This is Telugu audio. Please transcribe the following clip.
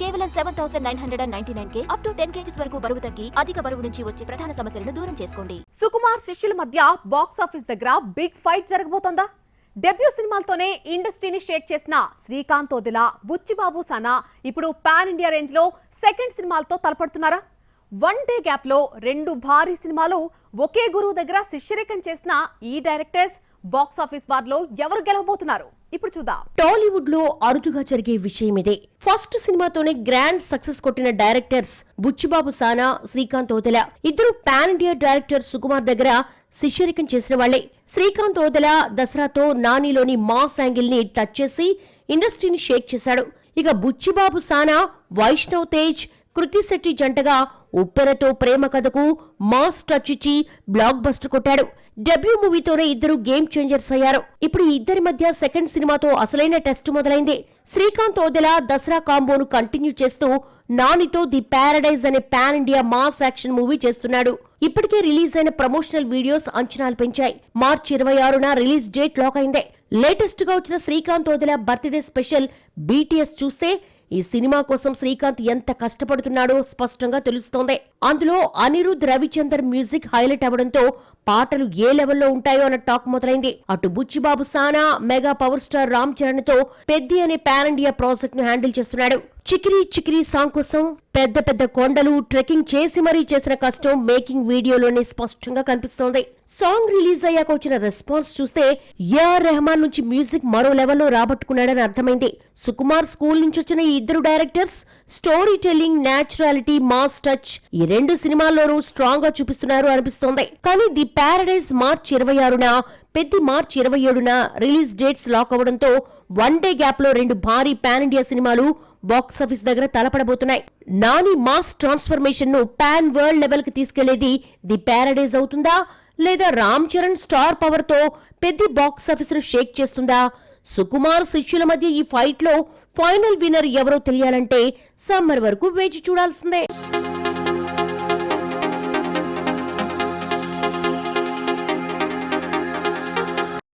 కేవలం 7,999K అప్ టు 10 kgs వరకు బరువు తగ్గి అధిక బరువు నుంచి వచ్చే ప్రధాన సమస్యలను దూరం చేసుకోండి. సుకుమార్ శిష్యుల మధ్య బాక్స్ ఆఫీస్ దగ్గర బిగ్ ఫైట్ జరగబోతోందా? డెబ్యూ సినిమాలతోనే ఇండస్ట్రీని షేక్ చేసిన శ్రీకాంత్ ఓదెలా, బుచ్చిబాబు సానా ఇప్పుడు పాన్ ఇండియా రేంజ్ లో సెకండ్ సినిమాలతో తలపడుతున్నారా? వన్ డే గ్యాప్ లో రెండు భారీ సినిమాలు ఒకే గురువు దగ్గర శిష్యరేఖం చేసిన ఈ డైరెక్టర్స్ బాక్స్ ఆఫీస్ బార్ లో ఎవరు గెలవబోతున్నారు ఇప్పుడు చూద్దాం. టాలీవుడ్ లో అరుదుగా జరిగే విషయం ఇదే. ఫస్ట్ సినిమాతోనే గ్రాండ్ సక్సెస్ కొట్టిన డైరెక్టర్స్ బుచ్చిబాబు సానా, శ్రీకాంత్ ఓదెలా ఇద్దరు పాన్ ఇండియా డైరెక్టర్ సుకుమార్ దగ్గర శిష్యరికం చేసిన వాళ్లే. శ్రీకాంత్ ఓదెలా దసరాతో నానిలోని మాస్ యాంగిల్ ని టచ్ చేసి ఇండస్ట్రీని షేక్ చేశాడు. ఇక బుచ్చిబాబు సానా, వైష్ణవ్ తేజ్, కృతి శెట్టి జంటగా ఉప్పెరతో ప్రేమ కథకు మాస్ టచ్ ఇచ్చి బ్లాక్ బస్టర్ కొట్టాడు. డెబ్యూ మూవీతోనే ఇద్దరు గేమ్ చేంజర్స్ అయ్యారు. ఇప్పుడు ఈ ఇద్దరి మధ్య సెకండ్ సినిమాతో అసలైన టెస్ట్ మొదలైంది. శ్రీకాంత్ ఓదెలా దసరా కాంబోను కంటిన్యూ చేస్తూ నానితో ది ప్యారడైజ్ అనే pan India mass action movie చేస్తున్నాడు. ఇప్పటికే రిలీజ్ అయిన ప్రమోషనల్ వీడియోస్ అంచనాలు పెంచాయి. మార్చి 26న రిలీజ్ డేట్ లాక్ అయిందే. లేటెస్ట్ గా వచ్చిన Srikanth Odela birthday special BTS చూస్తే ఈ సినిమా కోసం శ్రీకాంత్ ఎంత కష్టపడుతున్నాడో స్పష్టంగా తెలుస్తోంది. అందులో అనిరుద్ రవిచందర్ మ్యూజిక్ హైలైట్ అవ్వడంతో పాటలు ఏ లెవెల్లో ఉంటాయో అన్న టాక్ మొదలైంది. అటు బుచ్చిబాబు సానా mega power star Ram Charan తో పెద్ది అనే పాన్ ఇండియా ప్రాజెక్ట్ ను హ్యాండిల్ చేస్తున్నాడు. చికిరి చికిరి సాంగ్ కోసం పెద్ద పెద్ద కొండలు ట్రెక్కింగ్ చేసి మరీ చేసిన కష్టం మేకింగ్ వీడియోలోనే స్పష్టంగా కనిపిస్తోంది. సాంగ్ రిలీజ్ అయ్యాక వచ్చిన రెస్పాన్స్ చూస్తే AR రెహమాన్ నుంచి మ్యూజిక్ మరో లెవెల్లో రాబట్టుకున్నాడని అర్థమైంది. సుకుమార్ స్కూల్ నుంచి వచ్చిన ఈ ఇద్దరు directors story telling, naturality, mass touch ఈ రెండు సినిమాల్లోనూ స్ట్రాంగ్ గా చూపిస్తున్నారు అనిపిస్తోంది. కానీ ది ప్యారడైజ్ మార్చి 26న, పెద్ది మార్చి 27న రిలీజ్ డేట్స్ లాక్ అవడంతో వన్ డే గ్యాప్ లో రెండు భారీ పాన్ ఇండియా సినిమాలు బాక్స్ ఆఫీస్ దగ్గర తలపడబోతున్నాయి. నాని మాస్ ట్రాన్స్ఫర్మేషన్ ను పాన్ వరల్డ్ లెవెల్ కి తీసుకెళ్లేది ది ప్యారడైజ్ అవుతుందా, లేదా రామ్ చరణ్ స్టార్ పవర్ తో పెద్ది బాక్స్ ఆఫీస్ ను షేక్ చేస్తుందా? సుకుమార్ శిష్యుల మధ్య ఈ ఫైట్ లో ఫైనల్ విన్నర్ ఎవరో తెలియాలంటే సమ్మర్ వరకు వేచి చూడాల్సిందే.